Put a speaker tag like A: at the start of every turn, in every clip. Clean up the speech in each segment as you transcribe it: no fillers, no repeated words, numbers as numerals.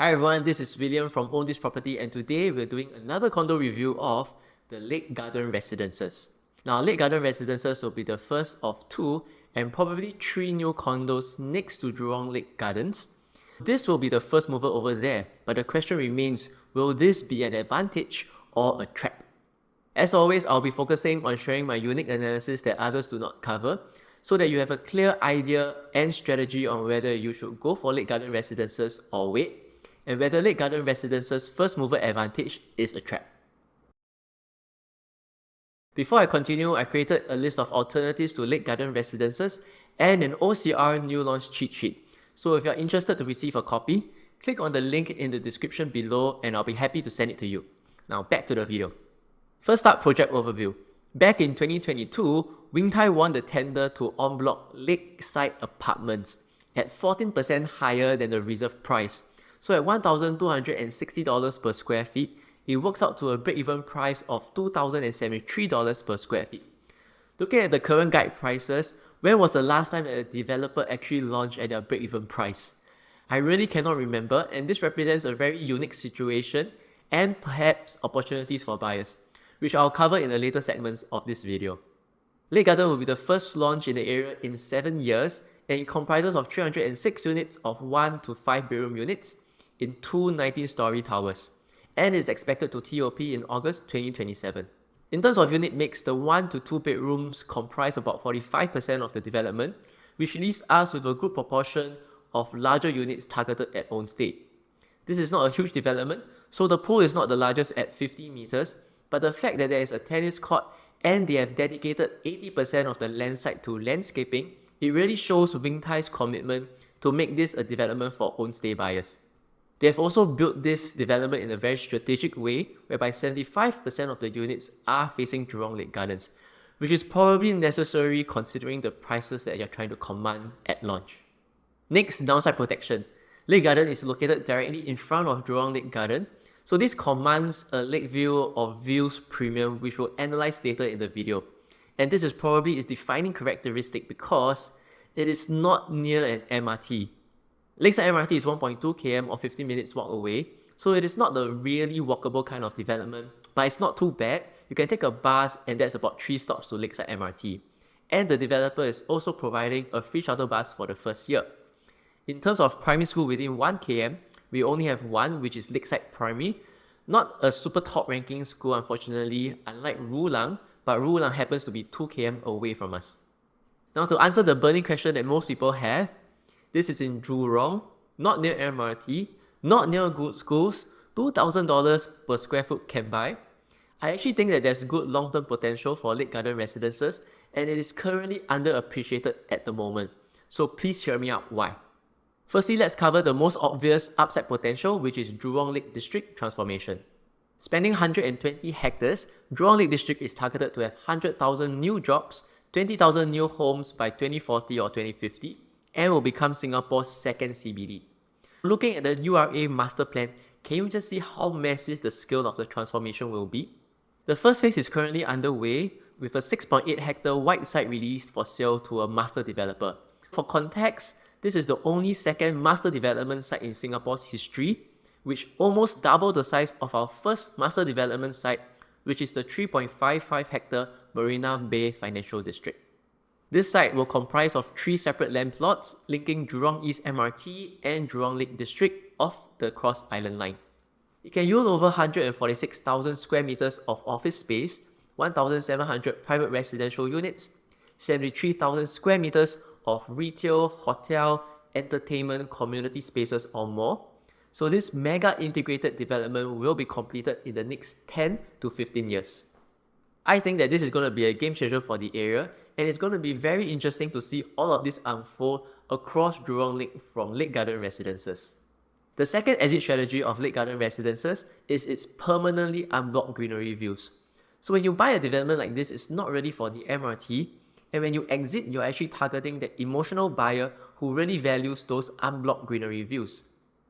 A: Hi everyone, this is William from Own This Property, and today we're doing another condo review of the LakeGarden Residences. Now, LakeGarden Residences will be the first of two and probably three new condos next to Jurong Lake Gardens. This will be the first mover over there, but the question remains, will this be an advantage or a trap? As always, I'll be focusing on sharing my unique analysis that others do not cover, so that you have a clear idea and strategy on whether you should go for LakeGarden Residences or wait, and whether LakeGarden Residences' first mover advantage is a trap. Before I continue, I created a list of alternatives to LakeGarden Residences and an OCR new launch cheat sheet. So if you're interested to receive a copy, click on the link in the description below and I'll be happy to send it to you. Now back to the video. First up, project overview. Back in 2022, Wing Tai won the tender to en bloc Lakeside Apartments at 14% higher than the reserve price. So at $1,260 per square feet, it works out to a break-even price of $2,073 per square feet. Looking at the current guide prices, when was the last time that a developer actually launched at their break-even price? I really cannot remember, and this represents a very unique situation and perhaps opportunities for buyers, which I'll cover in the later segments of this video. LakeGarden will be the first launch in the area in 7 years, and it comprises of 306 units of 1 to 5 bedroom units in two 19-story towers, and is expected to TOP in August 2027. In terms of unit mix, the 1 to 2 bedrooms comprise about 45% of the development, which leaves us with a good proportion of larger units targeted at own state. This is not a huge development, so the pool is not the largest at 50 meters, but the fact that there is a tennis court and they have dedicated 80% of the land site to landscaping, it really shows Wing Tai's commitment to make this a development for own stay buyers. They have also built this development in a very strategic way, whereby 75% of the units are facing Jurong Lake Gardens, which is probably necessary considering the prices that you're trying to command at launch. Next, downside protection. Lake Garden is located directly in front of Jurong Lake Garden, so this commands a lake view of views premium, which we'll analyze later in the video. And this is probably its defining characteristic because it is not near an MRT. Lakeside MRT is 1.2 km or 15 minutes walk away, so it is not the really walkable kind of development, but it's not too bad. You can take a bus and that's about 3 stops to Lakeside MRT. And the developer is also providing a free shuttle bus for the first year. In terms of primary school within 1 km, we only have one, which is Lakeside Primary. Not a super top ranking school, unfortunately, unlike Rulang, but Rulang happens to be 2 km away from us. Now, to answer the burning question that most people have, this is in Jurong, not near MRT, not near good schools, $2,000 per square foot can buy. I actually think that there's good long-term potential for LakeGarden Residences, and it is currently underappreciated at the moment. So please hear me out why. Firstly, let's cover the most obvious upside potential, which is Jurong Lake District transformation. Spanning 120 hectares, Jurong Lake District is targeted to have 100,000 new jobs, 20,000 new homes by 2040 or 2050, and will become Singapore's second CBD. Looking at the URA master plan, can you just see how massive the scale of the transformation will be? The first phase is currently underway, with a 6.8 hectare white site released for sale to a master developer. For context, this is the only second master development site in Singapore's history, which almost doubled the size of our first master development site, which is the 3.55 hectare Marina Bay Financial District. This site will comprise of 3 separate land plots linking Jurong East MRT and Jurong Lake District off the Cross Island Line. It can yield over 146,000 square meters of office space, 1,700 private residential units, 73,000 square meters of retail, hotel, entertainment, community spaces or more. So this mega integrated development will be completed in the next 10 to 15 years. I think that this is going to be a game changer for the area, and it's going to be very interesting to see all of this unfold across Jurong Lake from LakeGarden Residences. The second exit strategy of LakeGarden Residences is its permanently unblocked greenery views. So when you buy a development like this, it's not ready for the MRT, and when you exit, you're actually targeting the emotional buyer who really values those unblocked greenery views.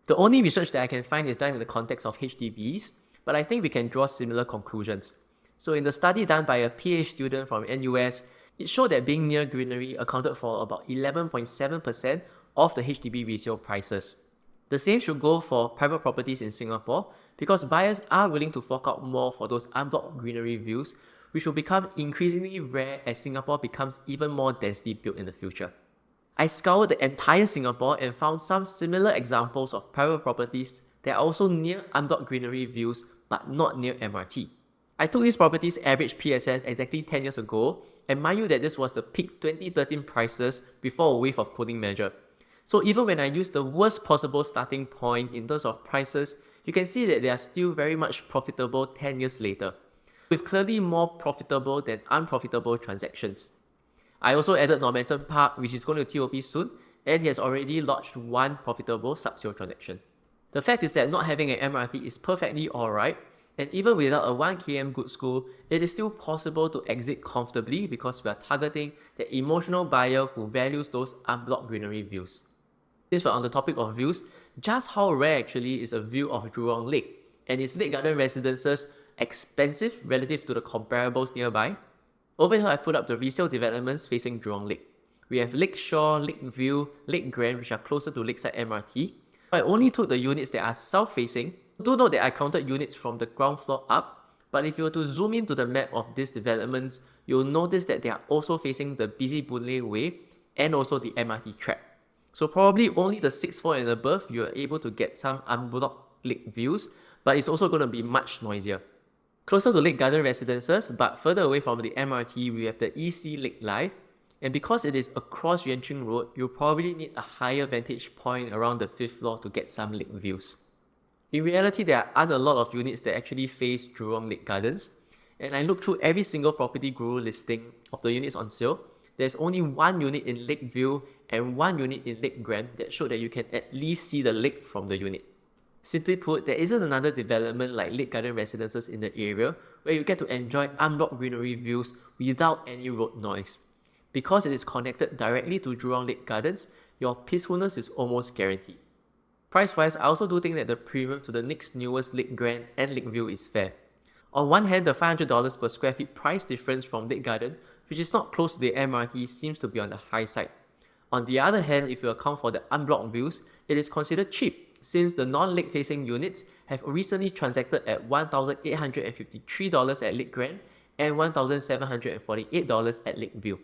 A: The only research that I can find is done in the context of HDBs, but I think we can draw similar conclusions. So in the study done by a PhD student from NUS, it showed that being near greenery accounted for about 11.7% of the HDB resale prices. The same should go for private properties in Singapore because buyers are willing to fork out more for those unblocked greenery views, which will become increasingly rare as Singapore becomes even more densely built in the future. I scoured the entire Singapore and found some similar examples of private properties that are also near unblocked greenery views but not near MRT. I took these properties' average PSS exactly 10 years ago, and mind you that this was the peak 2013 prices before a wave of cooling measure. So even when I use the worst possible starting point in terms of prices, you can see that they are still very much profitable 10 years later, with clearly more profitable than unprofitable transactions. I also added Normanton Park, which is going to TOP soon, and he has already lodged one profitable sub-sale transaction. The fact is that not having an MRT is perfectly alright, and even without a 1km good school, it is still possible to exit comfortably because we are targeting the emotional buyer who values those unblocked greenery views. Since we're on the topic of views, just how rare actually is a view of Jurong Lake, and is LakeGarden Residences expensive relative to the comparables nearby? Over here I put up the resale developments facing Jurong Lake. We have Lakeshore, Lakeview, Lake Grand, which are closer to Lakeside MRT. I only took the units that are south-facing. Do note that I counted units from the ground floor up, but if you were to zoom into the map of these developments, you'll notice that they are also facing the busy Boon Lay Way and also the MRT track. So probably only the 6th floor and above, you're able to get some unblocked lake views, but it's also going to be much noisier. Closer to LakeGarden Residences, but further away from the MRT, we have the EC Lake Live, and because it is across Yuan Ching Road, you'll probably need a higher vantage point around the 5th floor to get some lake views. In reality, there aren't a lot of units that actually face Jurong Lake Gardens, and I looked through every single property guru listing of the units on sale. There's only one unit in Lakeview and one unit in Lake Grand that showed that you can at least see the lake from the unit. Simply put, there isn't another development like LakeGarden Residences in the area where you get to enjoy unblocked greenery views without any road noise. Because it is connected directly to Jurong Lake Gardens, your peacefulness is almost guaranteed. Price-wise, I also do think that the premium to the next newest Lake Grand and Lakeview is fair. On one hand, the $500 per square feet price difference from LakeGarden, which is not close to the MRT, seems to be on the high side. On the other hand, if you account for the unblocked views, it is considered cheap, since the non-lake facing units have recently transacted at $1,853 at Lake Grand and $1,748 at Lakeview.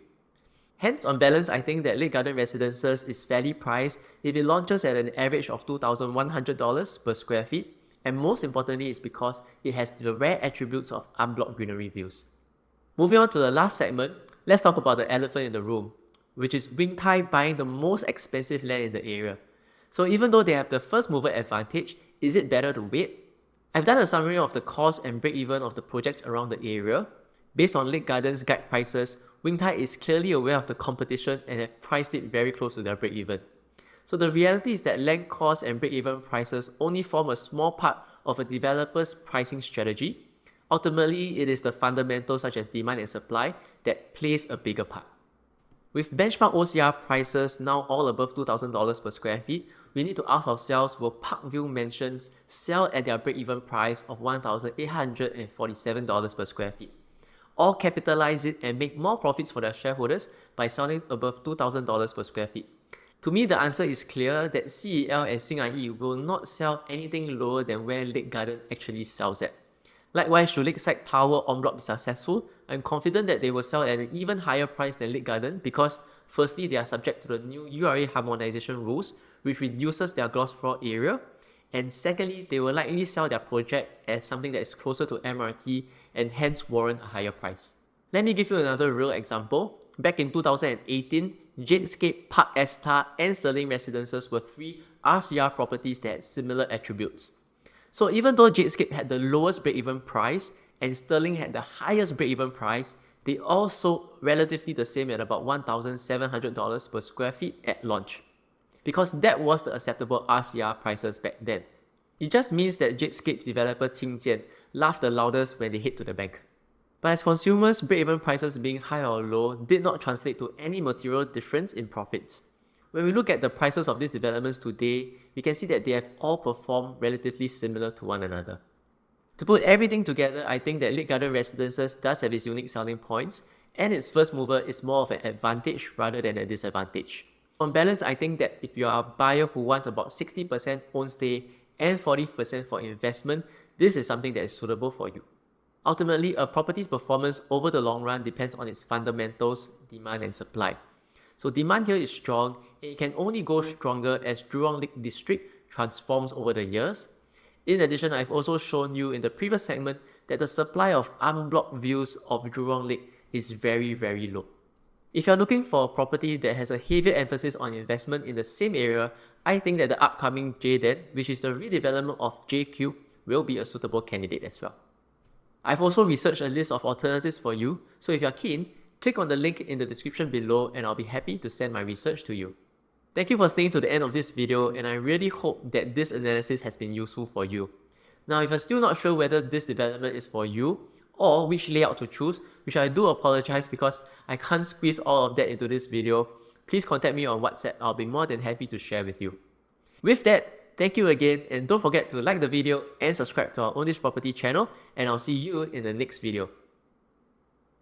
A: Hence, on balance, I think that LakeGarden Residences is fairly priced if it launches at an average of $2,100 per square feet, and most importantly is because it has the rare attributes of unblocked greenery views. Moving on to the last segment, let's talk about the elephant in the room, which is Wing Tai buying the most expensive land in the area. So even though they have the first mover advantage, is it better to wait? I've done a summary of the cost and break-even of the projects around the area. Based on LakeGarden's guide prices, Wing Tai is clearly aware of the competition and have priced it very close to their break-even. So the reality is that land cost and break-even prices only form a small part of a developer's pricing strategy. Ultimately, it is the fundamentals such as demand and supply that plays a bigger part. With benchmark OCR prices now all above $2,000 per square feet, we need to ask ourselves, will Parkview Mansions sell at their break-even price of $1,847 per square feet? Or capitalize it and make more profits for their shareholders by selling above $2,000 per square feet? To me, the answer is clear that CEL and SingIE will not sell anything lower than where LakeGarden actually sells at. Likewise, should Lakeside Tower en bloc be successful, I'm confident that they will sell at an even higher price than LakeGarden because firstly, they are subject to the new URA harmonization rules, which reduces their gross floor area, and secondly, they will likely sell their project as something that is closer to MRT and hence warrant a higher price. Let me give you another real example. Back in 2018, Jadescape, Park Esta, and Sterling Residences were three RCR properties that had similar attributes. So even though Jadescape had the lowest break-even price and Sterling had the highest break-even price, they all sold relatively the same at about $1,700 per square feet at launch, because that was the acceptable RCR prices back then. It just means that Jadescape developer Qing Jian laughed the loudest when they hit to the bank. But as consumers, break-even prices being high or low did not translate to any material difference in profits. When we look at the prices of these developments today, we can see that they have all performed relatively similar to one another. To put everything together, I think that LakeGarden Residences does have its unique selling points, and its first mover is more of an advantage rather than a disadvantage. On balance, I think that if you are a buyer who wants about 60% own stay and 40% for investment, this is something that is suitable for you. Ultimately, a property's performance over the long run depends on its fundamentals, demand and supply. So demand here is strong, and it can only go stronger as Jurong Lake District transforms over the years. In addition, I've also shown you in the previous segment that the supply of unblocked views of Jurong Lake is very, very low. If you're looking for a property that has a heavier emphasis on investment in the same area, I think that the upcoming JDEN, which is the redevelopment of JQ, will be a suitable candidate as well. I've also researched a list of alternatives for you, so if you're keen, click on the link in the description below and I'll be happy to send my research to you. Thank you for staying to the end of this video, and I really hope that this analysis has been useful for you. Now, if you're still not sure whether this development is for you or which layout to choose, which I do apologize because I can't squeeze all of that into this video, please contact me on WhatsApp. I'll be more than happy to share with you. With that, thank you again, and don't forget to like the video and subscribe to our Own This Property channel, and I'll see you in the next video.